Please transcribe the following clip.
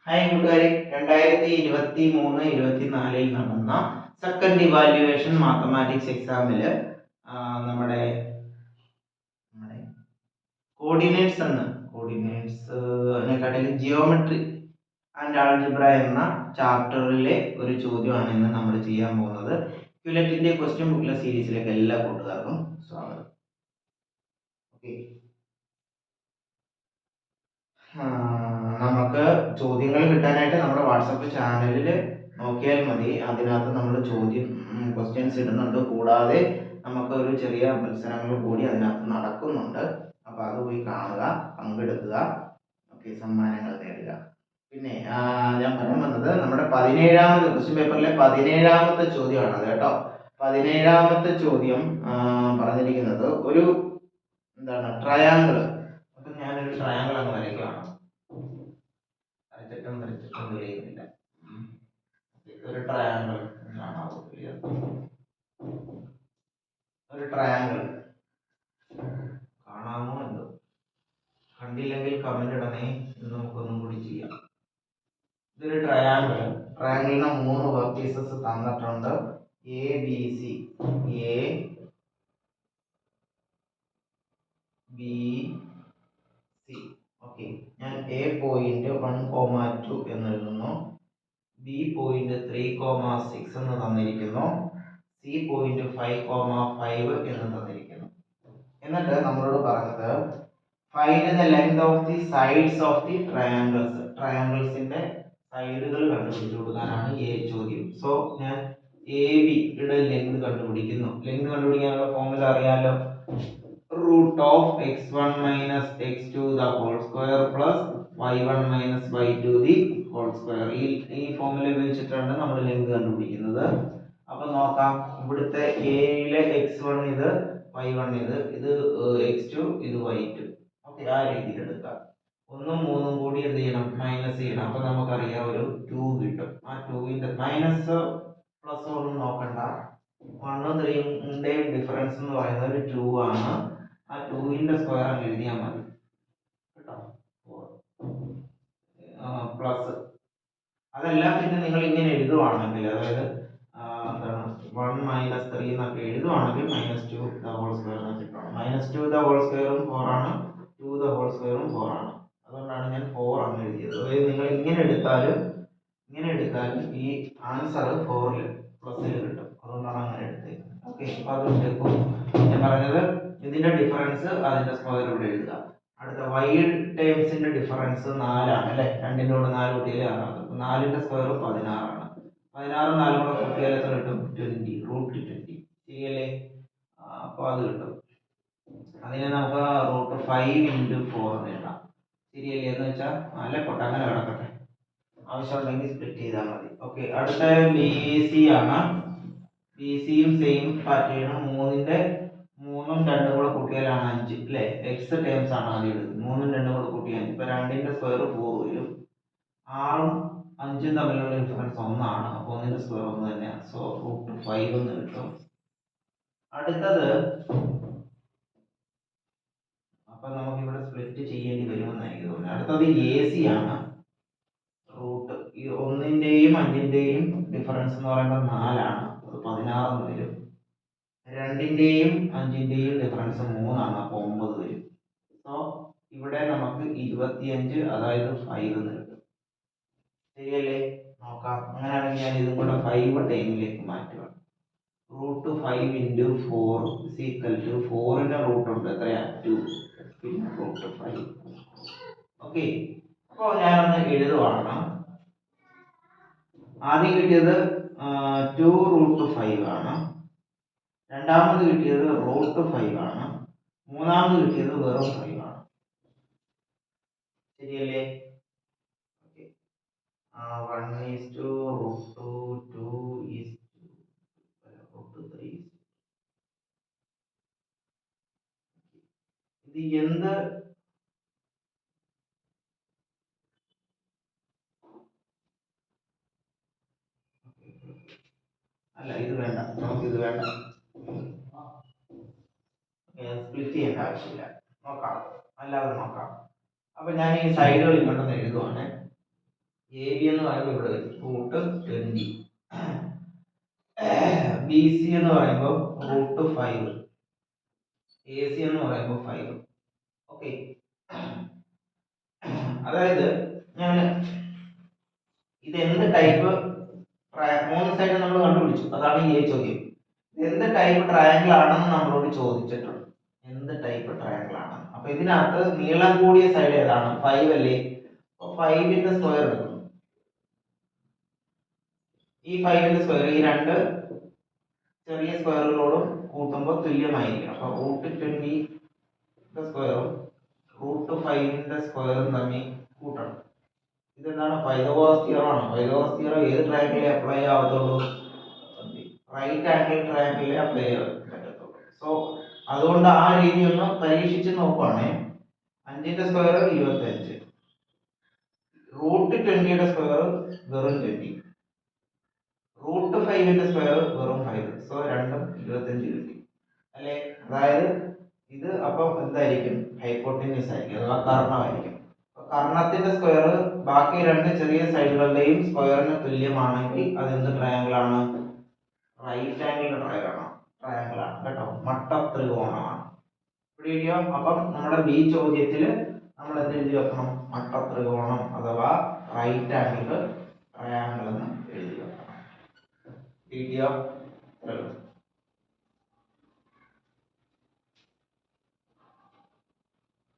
Hi കൂട്ടുകാരെ, 2023-24 നടന്ന second evaluation mathematics എക്സാമില് നമ്മുടെ കോർഡിനേറ്റ്സിനെക്കാട്ടിൽ ജിയോമെട്രി ആൻഡ് ആൾജിബ്ര എന്ന ചാപ്റ്ററിലെ ഒരു ചോദ്യമാണ് ഇന്ന് നമ്മൾ ചെയ്യാൻ പോകുന്നത്. ക്യുലറ്റിന്റെ ക്വസ്റ്റ്യൻ ബുക്കിലെ സീരീസിലേക്ക് എല്ലാ കൂട്ടുകാർക്കും സ്വാഗതം. ഓക്കെ, നമുക്ക് ചോദ്യങ്ങൾ കിട്ടാനായിട്ട് നമ്മുടെ വാട്സപ്പ് ചാനലിൽ നോക്കിയാൽ മതി. അതിനകത്ത് നമ്മൾ ക്വസ്റ്റ്യൻസ് ഇടുന്നുണ്ട്. കൂടാതെ നമുക്ക് ഒരു ചെറിയ മത്സരങ്ങൾ കൂടി അതിനകത്ത് നടക്കുന്നുണ്ട്. അപ്പൊ അത് പോയി കാണുക, പങ്കെടുക്കുക, ഓക്കെ, സമ്മാനങ്ങൾ നേടുക. പിന്നെ ഞാൻ പറയാൻ വന്നത് നമ്മുടെ 17ാമത്തെ ക്വസ്റ്റ്യൻ പേപ്പറിലെ 17ാമത്തെ ചോദ്യമാണ് അത് കേട്ടോ. 17ാമത്തെ ചോദ്യം പറഞ്ഞിരിക്കുന്നത് ഒരു ട്രയാങ്കിൾ. അപ്പൊ ഞാനൊരു ട്രയാങ്കിൾ അങ്ങ് വരയ്ക്കുകയാണ്. വരച്ചിട്ടും തെളിയുന്നില്ല. ഒരു ട്രയാങ്കിൾ കാണാമോ എന്തോ? കണ്ടില്ലെങ്കിൽ കമന്റ് ഇടണേ. നമുക്കൊന്നും കൂടി ചെയ്യാം. ഇതൊരു ട്രയാങ്കിളിന് 3 വെർട്ടീസസ് തന്നിട്ടുണ്ട്. A B C, A B C. Okay, ഞാൻ എ പോയിന്റ് 1,2 എന്ന് എഴുതുന്നു. ബി പോയിന്റ് 3,6 എന്ന് തന്നിരിക്കുന്നു. സി പോയിന്റ് 5,5 എന്ന് തന്നിരിക്കുന്നു. എന്നിട്ട് നമ്മളോട് പറഞ്ഞത് find the length of the sides of the triangles. ട്രയാങ്കിൾസിന്റെ സൈഡുകൾ കണ്ടുപിടിച്ചു കൊടുക്കാനാണ് ഈ ചോദ്യം. സോ ഞാൻ എ ബിയുടെ ലെങ്ത് കണ്ടുപിടിക്കുന്നു. ലെങ്ത് കണ്ടുപിടിക്കാനുള്ള ഫോർമുല അറിയാലോ. root of x1 minus x2 the whole square plus y1 minus y2 the whole square. ഈ ഫോർമുല ഉപയോഗിച്ചിട്ടാണ് നമ്മൾ ലെങ്ത് കണ്ടുപിടിക്കുന്നത്. അപ്പൊ നോക്കാം, ഇവിടുത്തെ എയിലെ x1 ഇത്, y1 ഇത് x2 ഇത് y2. ഓക്കെ, ആ രീതിയിൽ എടുക്കാം. 1ഉം 3ഉം കൂടി എന്ത് ചെയ്യണം? മൈനസ് ചെയ്യണം. അപ്പൊ നമുക്കറിയാം ഒരു 2 കിട്ടും. ആ 2ന്റെ മൈനസ് പ്ലസ് ഒന്നും നോക്കണ്ട. 1ഉം 3ന്റെയും ഡിഫറൻസ് എന്ന് പറയുന്നത് ഒരു 2 ആണ്. ആ 2ന്റെ സ്ക്വയർ അങ്ങ് എഴുതിയാൽ മതി കേട്ടോ. പ്ലസ് അതല്ല, പിന്നെ നിങ്ങൾ ഇങ്ങനെ എഴുതുവാണെങ്കിൽ, അതായത് എന്താണ് 1 മൈനസ് 3 എന്നൊക്കെ എഴുതുവാണെങ്കിൽ -2 ദ ഹോൾ സ്ക്വയർ എന്ന് വെച്ചിട്ടാണ്. -2 ദ ഹോൾ സ്ക്വയറും 4 ആണ്, 2 ദ ഹോൾ സ്ക്വയറും 4 ആണ്. അതുകൊണ്ടാണ് ഞാൻ 4 അങ്ങ് എഴുതിയത്. അതായത് നിങ്ങൾ ഇങ്ങനെ എടുത്താലും ഈ ആൻസർ 4ൽ പ്ലസ്സിൽ കിട്ടും. അതുകൊണ്ടാണ് അങ്ങനെ എടുത്തേക്കുന്നത്. ഓക്കെ, അപ്പൊ അത് ഞാൻ പറഞ്ഞത് ഇതിന്റെ ഡിഫറൻസ് അതിന്റെ സ്ക്വയർ ഇവിടെ എഴുതുക. അടുത്ത y ടേംസിന്റെ ഡിഫറൻസ് 4 ആണ് അല്ലെ. 2ന്റെ കൂടെ 4 കൂട്ടിയാൽ 6 ആകും. 4ന്റെ സ്ക്വയർ 16 ആണ്. 16ഉം 4ഉം കൂടെ കൂട്ടിയാൽ എത്ര കിട്ടും? 20, √20. ശരിയല്ലേ? അപ്പൊ അത് കിട്ടും. അതിനെ നമുക്ക് √5 × 4 എന്ന് എഴുതാം. ശരിയല്ലേ? എന്ന് വെച്ചാൽ നല്ല പൊട്ട അങ്ങനെ കിടക്കട്ടെ. ആവശ്യമുണ്ടെങ്കിൽ സ്പ്ലിറ്റ് ചെയ്താൽ മതി. ഓക്കെ, അടുത്ത ബി സി ആണ്. ബി സിയും സെയിം പാറ്റേണും. 3ഉം 2ഉം കൂടെ കൂട്ടിയാലാണ് 5 അല്ലേ. എക്സ് ടേംസ് ആണ് ആദ്യം എടുക്കുന്നത്. 3ഉം 2ഉം കൂടെ കൂട്ടിയാൽ 5. ഇപ്പൊ 2ന്റെ സ്ക്വയർ 4 വരും. 6ഉം 5ഉം തമ്മിലുള്ള ഡിഫറൻസ് 1 ആണ്. അപ്പൊ 1ന്റെ സ്ക്വയർ 1 തന്നെയാണ്. സോ √5 എന്ന് കിട്ടും. അടുത്തത്, അപ്പൊ നമുക്ക് ഇവിടെ സ്പ്ലിറ്റ് ചെയ്യേണ്ടി വരുമെന്ന് എനിക്ക് തോന്നുന്നു. അടുത്തത് എ സി ആണ്. ഈ 1ന്റെയും 5ന്റെയും ഡിഫറൻസ് എന്ന് പറയുന്നത് 4 ആണ്. അത് 16 എന്ന് വരും. 2ന്റെയും 5ന്റെയും ഡിഫറൻസ് 3 ആണ്. അപ്പൊ 9 വരും. സോ ഇവിടെ നമുക്ക് 25, അതായത് 5 എന്ന് കിട്ടും. ശരിയല്ലേ? നോക്കാം. അങ്ങനെയാണെങ്കിൽ ഞാൻ ഇതും കൂടെ 5 ടൈമിലേക്ക് മാറ്റുക. √5 × 4 = 4ന്റെ റൂട്ട് ഉണ്ട്, എത്രയാ? 2. പിന്നെ √5. ഓക്കെ, അപ്പൊ ഞാനൊന്ന് എഴുതുവാണ്. ആദ്യം കിട്ടിയത് 2√5 ആണ്. രണ്ടാമത് കിട്ടിയത് √5 ആണ്. മൂന്നാമത് കിട്ടിയത് വെറും 5 ആണ്. ശരിയല്ലേ? 1:√2, 2 ഇത് എന്ത്? അല്ല, ഇത് വേണ്ട, നമുക്ക് ഇത് വേണ്ട. സ്പ്ലിറ്റ് ചെയ്യേണ്ട ആവശ്യമില്ല. നോക്കാം, അല്ലാതെ നോക്കാം. അപ്പൊ ഞാൻ ഈ സൈഡുകൾ ഇങ്ങോട്ടൊന്ന് എഴുതുവാണ്. എ ബി എന്ന് പറയുമ്പോൾ ഇവിടെ വരും റൂട്ട് 20, ബി സി എന്ന് പറയുമ്പോൾ റൂട്ട് 5, എ സി എന്ന് പറയുമ്പോൾ 5. ഓക്കെ, അതായത് ഞാൻ ഇത് എന്ത് ടൈപ്പ്, മൂന്ന് സൈഡ് നമ്മൾ കണ്ടുപിടിച്ചു, അതാണ് ഈ ചോദ്യം. എന്ത് ടൈപ്പ് ട്രയാങ്കിൾ ആണെന്ന് നമ്മളോട് ചോദിച്ചിട്ടുണ്ട്. എന്ത് ടൈപ്പ് ട്രയാങ്കിൾ ആണ്? അപ്പൊ ഇതിനകത്ത് നീളം കൂടിയ സൈഡ് ഏതാണ്? 5 അല്ലേ? അപ്പൊ 5ന്റെ സ്ക്വയർ എടുക്കുന്നു. ഈ 5ന്റെ സ്ക്വയർ ഈ രണ്ട് ചെറിയ സ്ക്വയറുകളോടും കൂട്ടുമ്പോൾ തുല്യമായിരിക്കണം. അപ്പൊ റൂട്ട് 20 സ്ക്വയറും റൂട്ട് 5ന്റെ സ്ക്വയറും തമ്മിൽ കൂട്ടണം. ഇതെന്താണ്? പൈതഗോറസ് തിയറം ആണ്. പൈതഗോറസ് തിയറം ഏത് ട്രയാങ്കിളിൽ അപ്ലൈ ആവത്തുള്ളൂ? റൈറ്റ് ആംഗിൾ ട്രയാങ്കിളിൽ അപ്ലൈ ചെയ്യാൻ പറ്റത്തുള്ളൂ. സോ അതുകൊണ്ട് ആ രീതി ഒന്ന് പരീക്ഷിച്ച് നോക്കുവാണേ. 5ന്റെ സ്ക്വയർ 25, റൂട്ട് 20യുടെ സ്ക്വയർ വെറും 20, റൂട്ട് 5ന്റെ സ്ക്വയർ വെറും 5. സോ രണ്ടും 25 കിട്ടി അല്ലേ? അതായത് ഇത് അപ്പം എന്തായിരിക്കും? ഹൈപ്പോട്ടിന്യൂസ് ആയിരിക്കും, അഥവാ കർണമായിരിക്കും. കർണത്തിന്റെ സ്ക്വയർ ബാക്കി രണ്ട് ചെറിയ സൈഡുകളുടെയും സ്ക്വയറിന് തുല്യമാണെങ്കിൽ അതെന്ത് ട്രയാങ്കിൾ ആണ്? റൈറ്റ് ആംഗിൾ ട്രയാങ്കിൾ ആണ് കേട്ടോ, മട്ടത്രികോണമാണ്. വീഡിയോ അപ്പം നമ്മുടെ ബി ചോദ്യത്തിൽ നമ്മൾ എന്ത് എഴുതി വെക്കണം? മട്ടത്രികോണം അഥവാ റൈറ്റ് ആംഗിൾ ട്രയാങ്കിൾ എന്ന് എഴുതി വെക്കണം. വീഡിയോ